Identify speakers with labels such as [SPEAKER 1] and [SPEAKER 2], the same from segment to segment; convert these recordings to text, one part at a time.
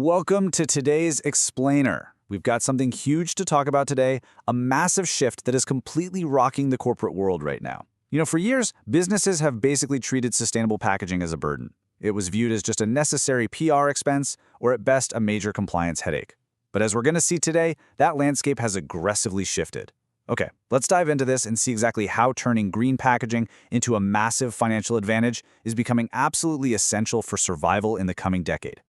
[SPEAKER 1] Welcome to today's Explainer. We've got something huge to talk about today, a massive shift that is completely rocking the corporate world right now. For years, businesses have basically treated sustainable packaging as a burden. It was viewed as just a necessary PR expense, or at best, a major compliance headache. But as we're going to see today, that landscape has aggressively shifted. Okay, let's dive into this and see exactly how turning green packaging into a massive financial advantage is becoming absolutely essential for survival in the coming decade.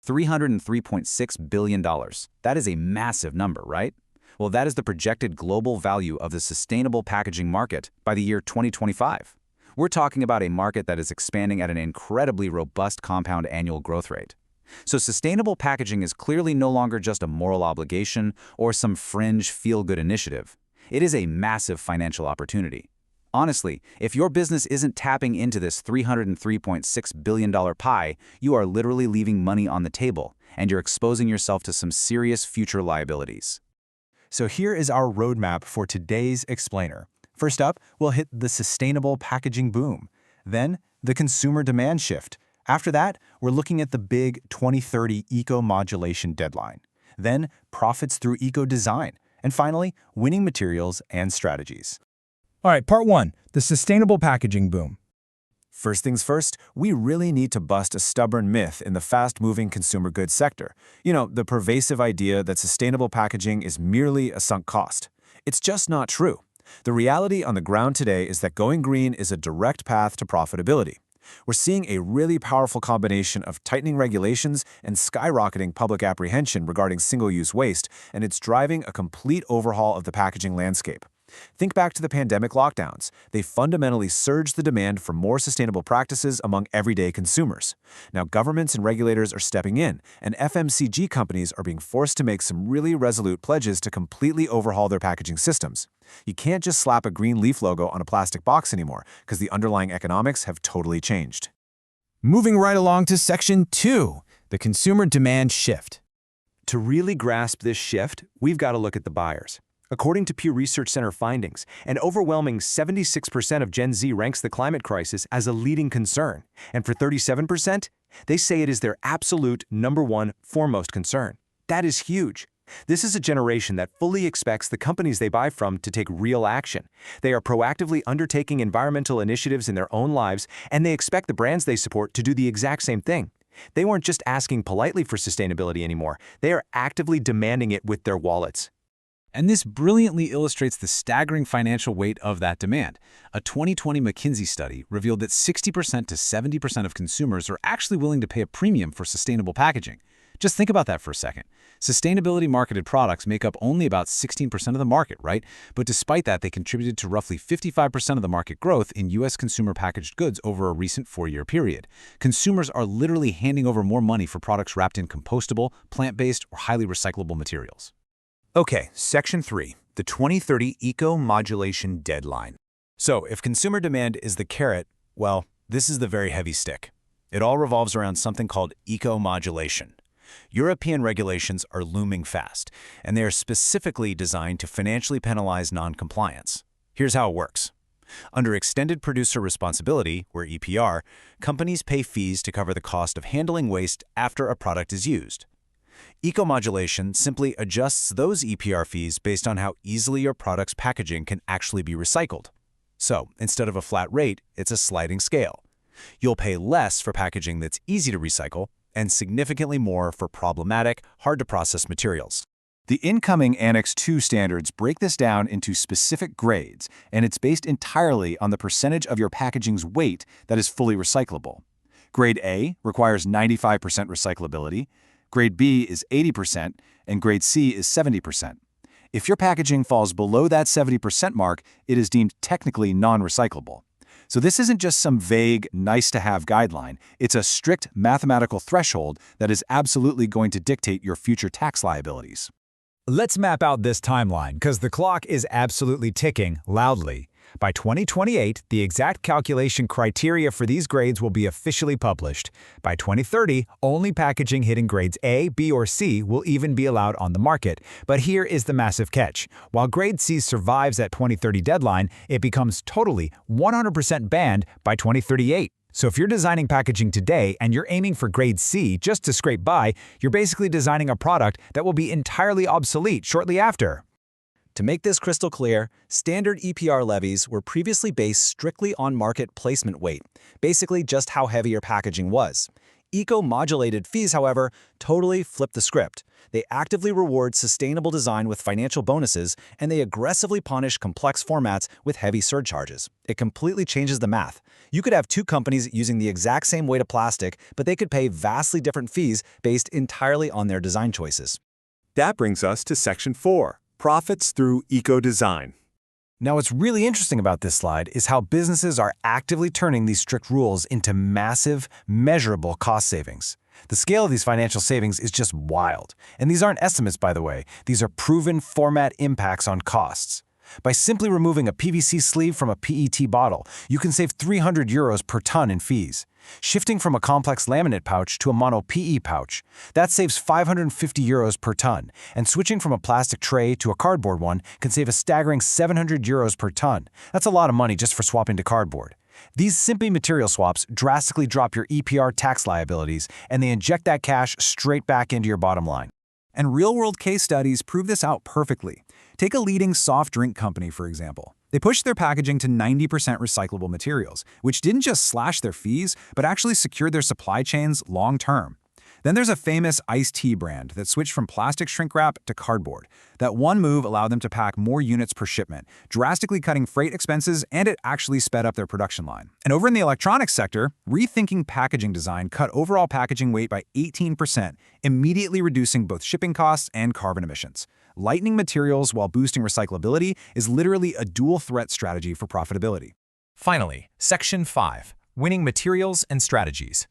[SPEAKER 1] $303.6 billion. That is a massive number, right? Well, that is the projected global value of the sustainable packaging market by the year 2025. We're talking about a market that is expanding at an incredibly robust compound annual growth rate. So sustainable packaging is clearly no longer just a moral obligation or some fringe feel-good initiative. It is a massive financial opportunity. Honestly, if your business isn't tapping into this $303.6 billion pie, you are literally leaving money on the table, and you're exposing yourself to some serious future liabilities.
[SPEAKER 2] So here is our roadmap for today's Explainer. First up, we'll hit the sustainable packaging boom. Then, the consumer demand shift. After that, we're looking at the big 2030 eco-modulation deadline. Then, profits through eco-design. And finally, winning materials and strategies.
[SPEAKER 3] All right, part one, the sustainable packaging boom.
[SPEAKER 2] First things first, we really need to bust a stubborn myth in the fast-moving consumer goods sector. The pervasive idea that sustainable packaging is merely a sunk cost. It's just not true. The reality on the ground today is that going green is a direct path to profitability. We're seeing a really powerful combination of tightening regulations and skyrocketing public apprehension regarding single-use waste, and it's driving a complete overhaul of the packaging landscape. Think back to the pandemic lockdowns. They fundamentally surged the demand for more sustainable practices among everyday consumers. Now, governments and regulators are stepping in, and FMCG companies are being forced to make some really resolute pledges to completely overhaul their packaging systems. You can't just slap a green leaf logo on a plastic box anymore, because the underlying economics have totally changed.
[SPEAKER 3] Moving right along to section 2, the consumer demand shift.
[SPEAKER 2] To really grasp this shift, we've got to look at the buyers. According to Pew Research Center findings, an overwhelming 76% of Gen Z ranks the climate crisis as a leading concern, and for 37%, they say it is their absolute number one foremost concern. That is huge. This is a generation that fully expects the companies they buy from to take real action. They are proactively undertaking environmental initiatives in their own lives, and they expect the brands they support to do the exact same thing. They weren't just asking politely for sustainability anymore. They are actively demanding it with their wallets.
[SPEAKER 1] And this brilliantly illustrates the staggering financial weight of that demand. A 2020 McKinsey study revealed that 60% to 70% of consumers are actually willing to pay a premium for sustainable packaging. Just think about that for a second. Sustainability-marketed products make up only about 16% of the market, right? But despite that, they contributed to roughly 55% of the market growth in U.S. consumer packaged goods over a recent 4-year period. Consumers are literally handing over more money for products wrapped in compostable, plant-based, or highly recyclable materials.
[SPEAKER 2] Okay, section 3, the 2030 eco-modulation deadline. So, if consumer demand is the carrot, well, this is the very heavy stick. It all revolves around something called eco-modulation. European regulations are looming fast, and they are specifically designed to financially penalize non-compliance. Here's how it works. Under Extended Producer Responsibility, or EPR, companies pay fees to cover the cost of handling waste after a product is used. Eco-modulation simply adjusts those EPR fees based on how easily your product's packaging can actually be recycled. So, instead of a flat rate, it's a sliding scale. You'll pay less for packaging that's easy to recycle and significantly more for problematic, hard-to-process materials. The incoming Annex 2 standards break this down into specific grades, and it's based entirely on the percentage of your packaging's weight that is fully recyclable. Grade A requires 95% recyclability, Grade B is 80%, and Grade C is 70%. If your packaging falls below that 70% mark, it is deemed technically non-recyclable. So this isn't just some vague, nice-to-have guideline. It's a strict mathematical threshold that is absolutely going to dictate your future tax liabilities.
[SPEAKER 3] Let's map out this timeline, because the clock is absolutely ticking loudly. By 2028, the exact calculation criteria for these grades will be officially published. By 2030, only packaging hitting grades A, B, or C will even be allowed on the market. But here is the massive catch. While grade C survives that 2030 deadline, it becomes totally 100% banned by 2038. So if you're designing packaging today and you're aiming for grade C just to scrape by, you're basically designing a product that will be entirely obsolete shortly after.
[SPEAKER 1] To make this crystal clear, standard EPR levies were previously based strictly on market placement weight, basically just how heavy your packaging was. Eco-modulated fees, however, totally flip the script. They actively reward sustainable design with financial bonuses, and they aggressively punish complex formats with heavy surcharges. It completely changes the math. You could have two companies using the exact same weight of plastic, but they could pay vastly different fees based entirely on their design choices.
[SPEAKER 4] That brings us to Section 4, Profits through Eco-Design.
[SPEAKER 2] Now, what's really interesting about this slide is how businesses are actively turning these strict rules into massive, measurable cost savings. The scale of these financial savings is just wild. And these aren't estimates, by the way. These are proven format impacts on costs. By simply removing a PVC sleeve from a PET bottle, you can save €300 per ton in fees. Shifting from a complex laminate pouch to a mono PE pouch, that saves €550 per ton, and switching from a plastic tray to a cardboard one can save a staggering €700 per ton. That's a lot of money just for swapping to cardboard. These simple material swaps drastically drop your EPR tax liabilities, and they inject that cash straight back into your bottom line.
[SPEAKER 3] And real-world case studies prove this out perfectly. Take a leading soft drink company, for example. They pushed their packaging to 90% recyclable materials, which didn't just slash their fees, but actually secured their supply chains long-term. Then there's a famous iced tea brand that switched from plastic shrink wrap to cardboard. That one move allowed them to pack more units per shipment, drastically cutting freight expenses, and it actually sped up their production line. And over in the electronics sector, rethinking packaging design cut overall packaging weight by 18%, immediately reducing both shipping costs and carbon emissions. Lightening materials while boosting recyclability is literally a dual-threat strategy for profitability.
[SPEAKER 2] Finally, Section 5, Winning Materials and Strategies.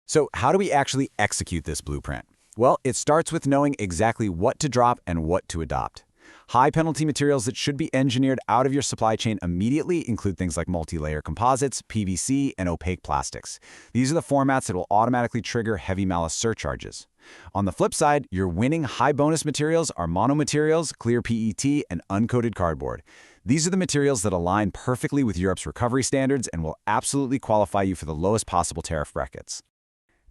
[SPEAKER 1] So how do we actually execute this blueprint? Well, it starts with knowing exactly what to drop and what to adopt. High-penalty materials that should be engineered out of your supply chain immediately include things like multi-layer composites, PVC, and opaque plastics. These are the formats that will automatically trigger heavy malice surcharges. On the flip side, your winning high-bonus materials are monomaterials, clear PET, and uncoated cardboard. These are the materials that align perfectly with Europe's recovery standards and will absolutely qualify you for the lowest possible tariff brackets.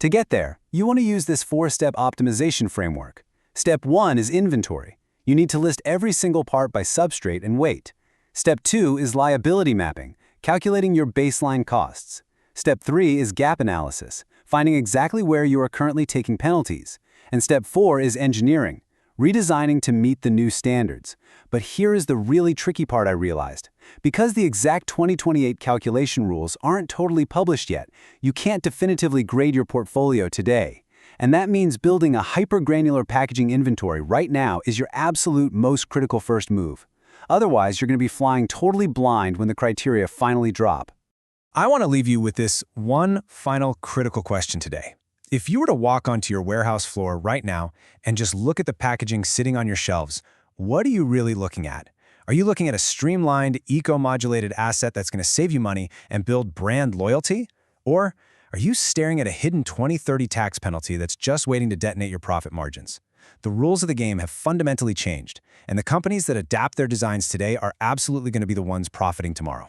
[SPEAKER 5] To get there, you want to use this 4-step optimization framework. Step 1 is inventory. You need to list every single part by substrate and weight. Step 2 is liability mapping, calculating your baseline costs. Step 3 is gap analysis, finding exactly where you are currently taking penalties. And Step 4 is engineering, redesigning to meet the new standards. But here is the really tricky part I realized. Because the exact 2028 calculation rules aren't totally published yet, you can't definitively grade your portfolio today. And that means building a hyper-granular packaging inventory right now is your absolute most critical first move. Otherwise, you're going to be flying totally blind when the criteria finally drop.
[SPEAKER 2] I want to leave you with this one final critical question today. If you were to walk onto your warehouse floor right now and just look at the packaging sitting on your shelves, what are you really looking at? Are you looking at a streamlined, eco-modulated asset that's going to save you money and build brand loyalty? Or are you staring at a hidden 2030 tax penalty that's just waiting to detonate your profit margins? The rules of the game have fundamentally changed, and the companies that adapt their designs today are absolutely going to be the ones profiting tomorrow.